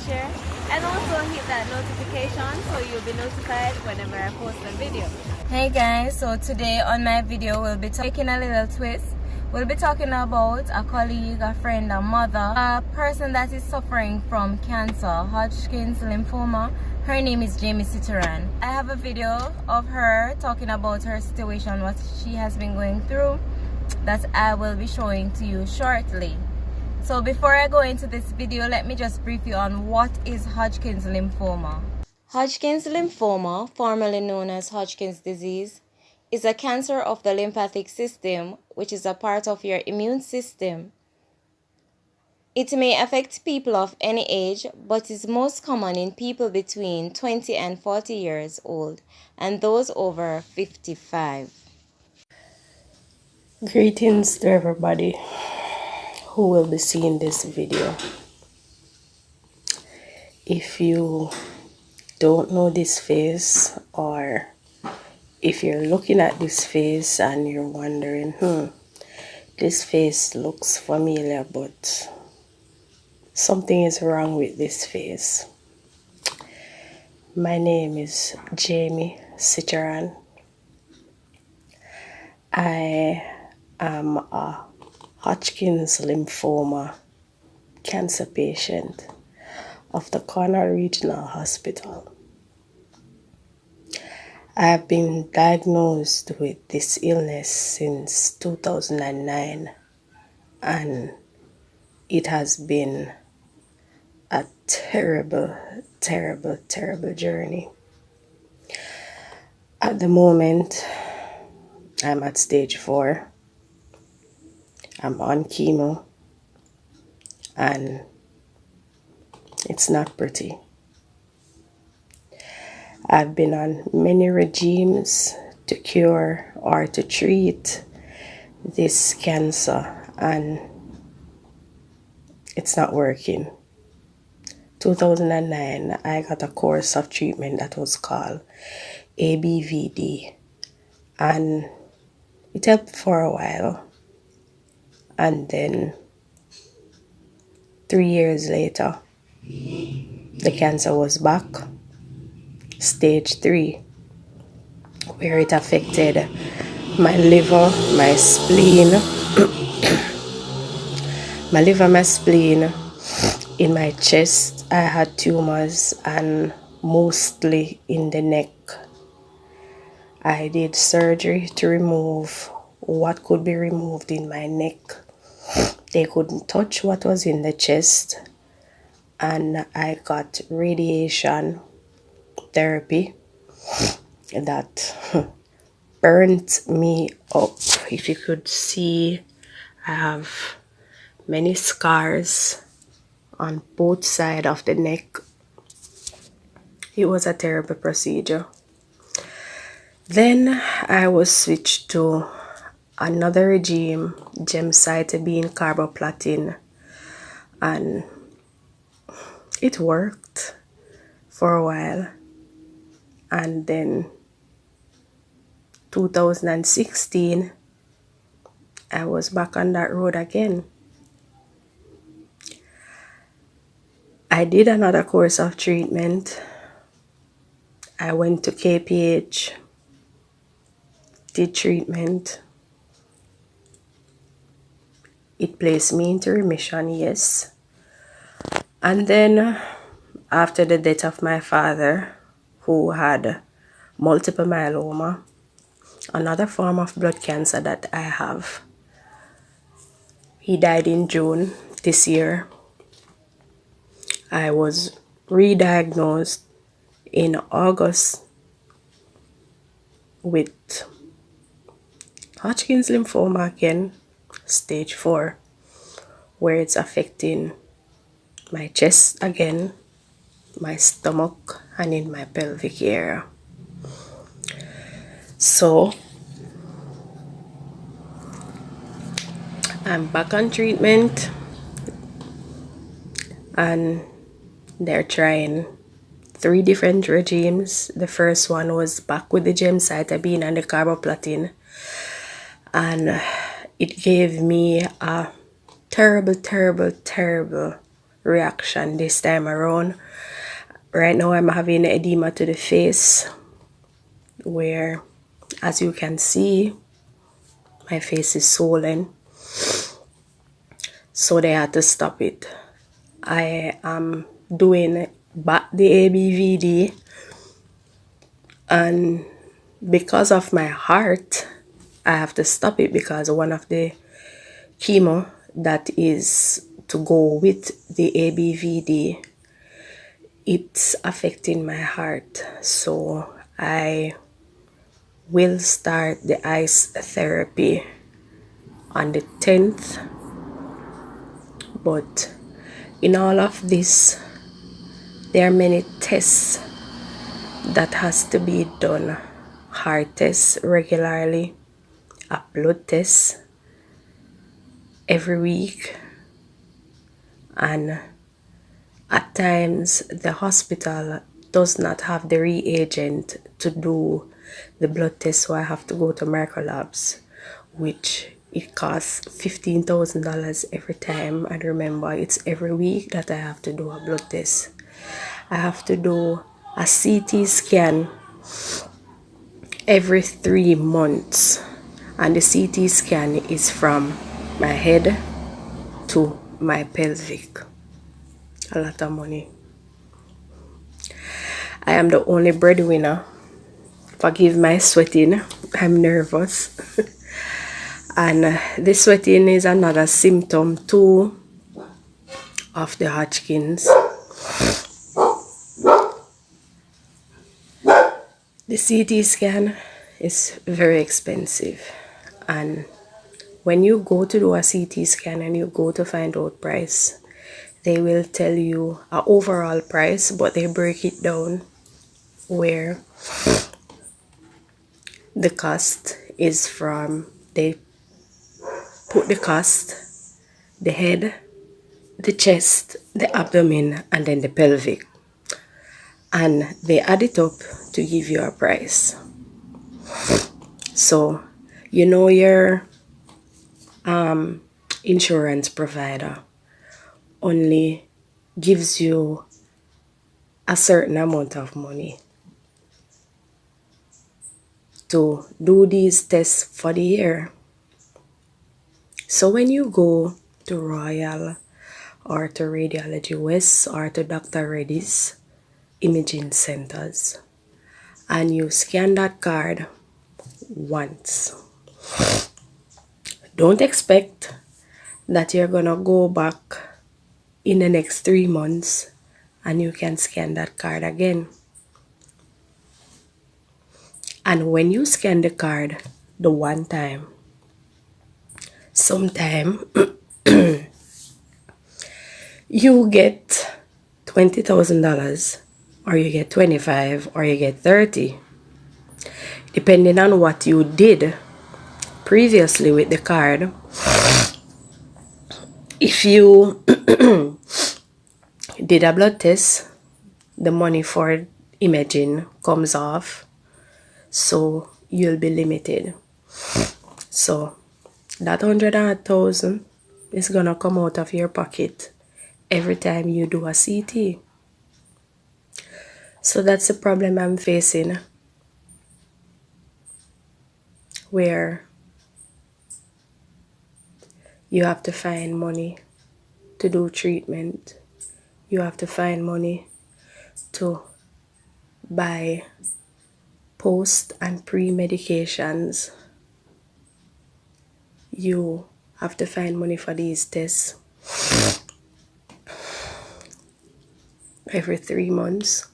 share, and also hit that notification so you'll be notified whenever I post a video. Hey guys, so today on my video we'll be taking a little twist. We'll be talking about a colleague, a friend, a mother, a person that is suffering from cancer, Hodgkin's lymphoma. Her name is Sitcheran. I have a video of her talking about her situation, what she has been going through, that I will be showing to you shortly. So before I go into this video, let me just brief you on what is Hodgkin's lymphoma. Hodgkin's lymphoma, formerly known as Hodgkin's disease, is a cancer of the lymphatic system, which is a part of your immune system. It may affect people of any age, but is most common in people between 20 and 40 years old, and those over 55. Greetings to everybody who will be seeing this video. If you don't know this face, or if you're looking at this face and you're wondering, this face looks familiar, but something is wrong with this face. My name is Sitcheran. I am a Hodgkin's lymphoma cancer patient of the Cornwall Regional Hospital. I have been diagnosed with this illness since 2009, and it has been a terrible, terrible, terrible journey. At the moment, I'm at stage 4. I'm on chemo, and it's not pretty. I've been on many regimes to cure or to treat this cancer, and it's not working. 2009, I got a course of treatment that was called ABVD, and it helped for a while. And then 3 years later, the cancer was back, stage 3, where it affected my liver, my spleen, my spleen, in my chest. I had tumors, and mostly in the neck. I did surgery to remove what could be removed in my neck. They couldn't touch what was in the chest, and I got radiation therapy that burnt me up. If you could see, I have many scars on both sides of the neck. It was a terrible procedure. Then I was switched to another regime, gemcitabine carboplatin, and it worked for a while. And then 2016, I was back on that road again. I did another course of treatment. I went to KPH, did treatment. It placed me into remission, yes. And then after the death of my father, who had multiple myeloma, another form of blood cancer that I have, he died in June this year. I was re-diagnosed in August with Hodgkin's lymphoma again, stage 4, where it's affecting my chest again, my stomach, and in my pelvic area. So I'm back on treatment, and they're trying 3 different regimes. The first one was back with the gemcitabine and the carboplatin, and it gave me a terrible reaction this time around. Right now I'm having edema to the face, where, as you can see, my face is swollen. So they had to stop it. I am doing back the ABVD, and because of my heart, I have to stop it because one of the chemo that is to go with the ABVD, it's affecting my heart. So I will start the ice therapy on the 10th. But in all of this, there are many tests that has to be done. Heart tests regularly, a blood test every week, and at times the hospital does not have the reagent to do the blood test, so I have to go to Microlabs, which it costs $15,000 every time. And remember, it's every week that I have to do a blood test. I have to do a CT scan every 3 months, and the CT scan is from my head to my pelvic. A lot of money. I am the only breadwinner. Forgive my sweating, I'm nervous. And the sweating is another symptom too of the Hodgkin's. The CT scan is very expensive, and when you go to do a CT scan and you go to find out price, they will tell you an overall price, but they break it down where the cost is from. They put the cost, the head, the chest, the abdomen, and then the pelvic, and they add it up to give you a price. So you know your insurance provider only gives you a certain amount of money to do these tests for the year. So when you go to Royal or to Radiology West or to Dr. Reddy's imaging centers and you scan that card once, don't expect that you're gonna go back in the next 3 months and you can scan that card again. And when you scan the card the one time, sometime you get $20,000, or you get 25, or you get 30, depending on what you did previously with the card. If you did a blood test, the money for imaging comes off, so you'll be limited. So that 100,000 is gonna come out of your pocket every time you do a CT. So that's the problem I'm facing, where you have to find money to do treatment. You have to find money to buy post and pre-medications. You have to find money for these tests every 3 months.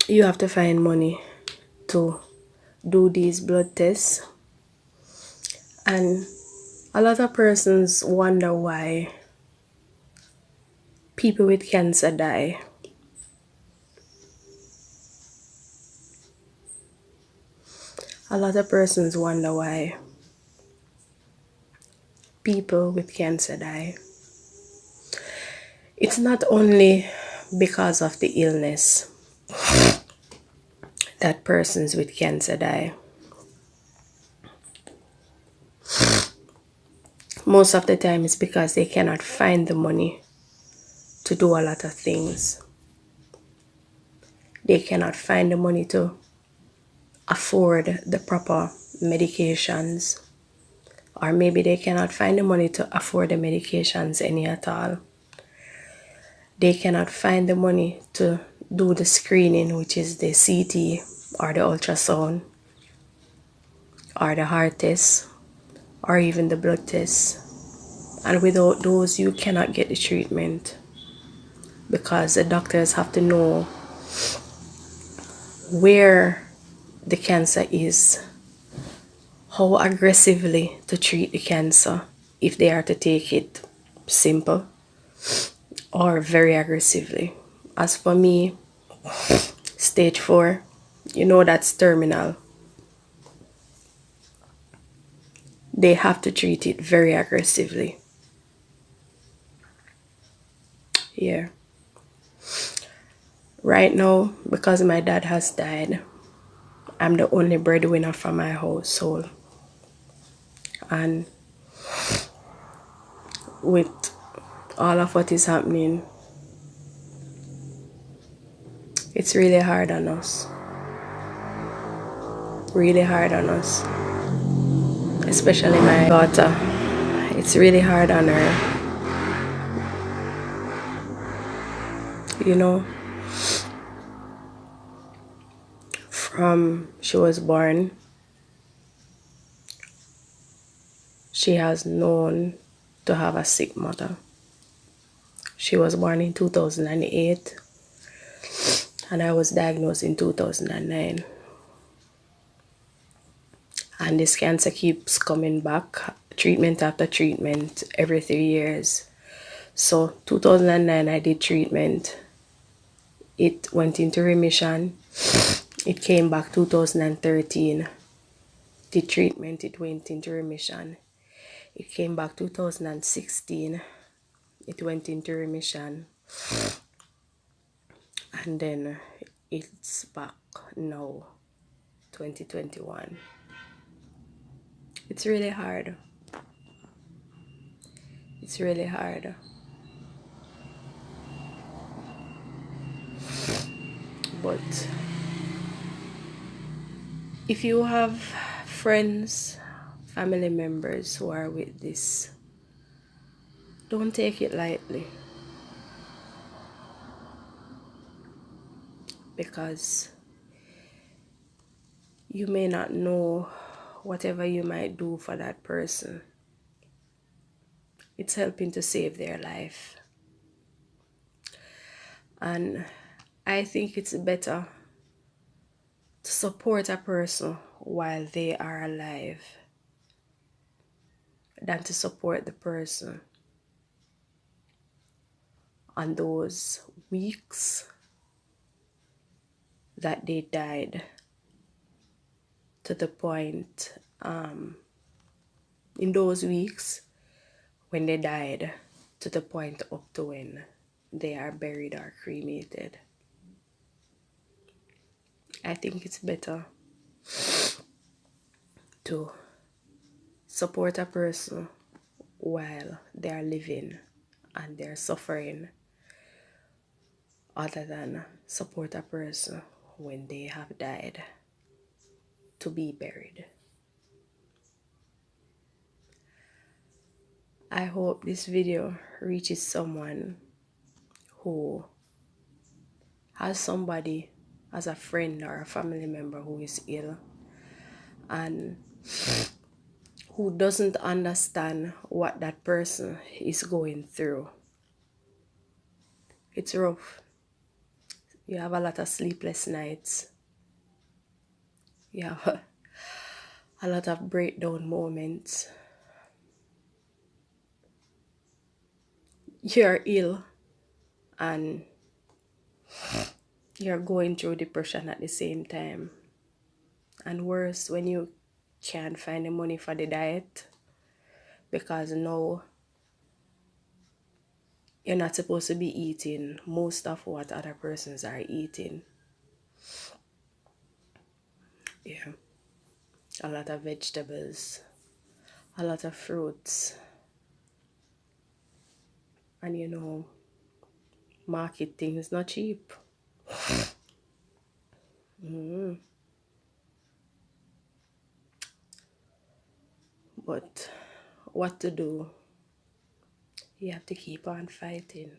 You have to find money to do these blood tests. And a lot of persons wonder why people with cancer die. A lot of persons wonder why people with cancer die. It's not only because of the illness that persons with cancer die. most of the time it's because they cannot find the money to do a lot of things. They cannot find the money to afford the proper medications, or maybe they cannot find the money to afford the medications any at all. They cannot find the money to do the screening, which is the CT or the ultrasound or the heart test or even the blood test. And without those, you cannot get the treatment, because the doctors have to know where the cancer is, how aggressively to treat the cancer, if they are to take it simple or very aggressively. As for me, stage 4, you know that's terminal. They have to treat it very aggressively. Yeah. Right now, because my dad has died, I'm the only breadwinner for my household. And with all of what is happening, it's really hard on us. Really hard on us. Especially my daughter. It's really hard on her. You know, from she was born, she has known to have a sick mother. She was born in 2008 and I was diagnosed in 2009. And this cancer keeps coming back, treatment after treatment, every 3 years. So 2009 I did treatment. It went into remission. It came back 2013. Did treatment, it went into remission. It came back 2016. It went into remission. And then it's back now, 2021. It's really hard. It's really hard. But if you have friends, family members who are with this, don't take it lightly. Because you may not know whatever you might do for that person. It's helping to save their life. And I think it's better to support a person while they are alive than to support the person on those weeks that they died, to the point in those weeks when they died, to the point up to when they are buried or cremated. I think it's better to support a person while they are living and they're suffering, other than support a person when they have died to be buried. I hope this video reaches someone who has somebody as a friend or a family member who is ill and who doesn't understand what that person is going through. It's rough. You have a lot of sleepless nights. You have a lot of breakdown moments. You're ill and you're going through depression at the same time. And worse, when you can't find the money for the diet, because now you're not supposed to be eating most of what other persons are eating. Yeah. A lot of vegetables, a lot of fruits, And you know, marketing is not cheap. But what to do? You have to keep on fighting.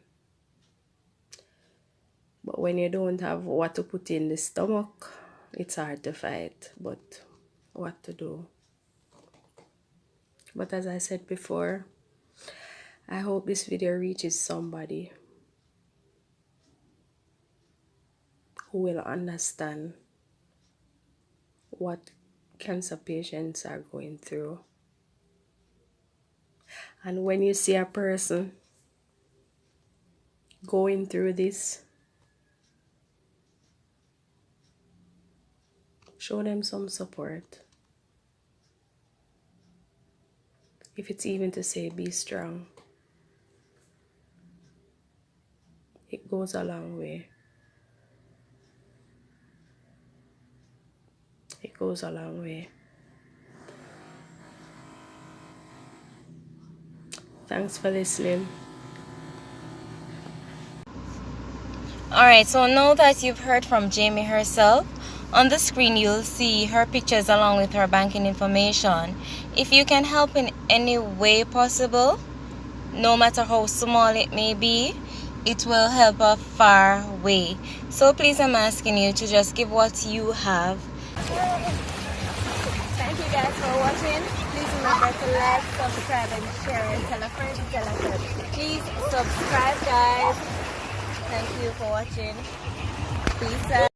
But when you don't have what to put in the stomach, it's hard to fight. But what to do? But as I said before, I hope this video reaches somebody who will understand what cancer patients are going through. And when you see a person going through this, show them some support. If it's even to say be strong, it goes a long way. It goes a long way. Thanks for listening. Alright, so now that you've heard from Jamie herself, on the screen you'll see her pictures along with her banking information. If you can help in any way possible, no matter how small it may be, it will help a far way. So please, I'm asking you to just give what you have. Thank you guys for watching. Please remember to like, subscribe, and share, and tell a friend to tell a friend. Please subscribe, guys. Thank you for watching. Peace out.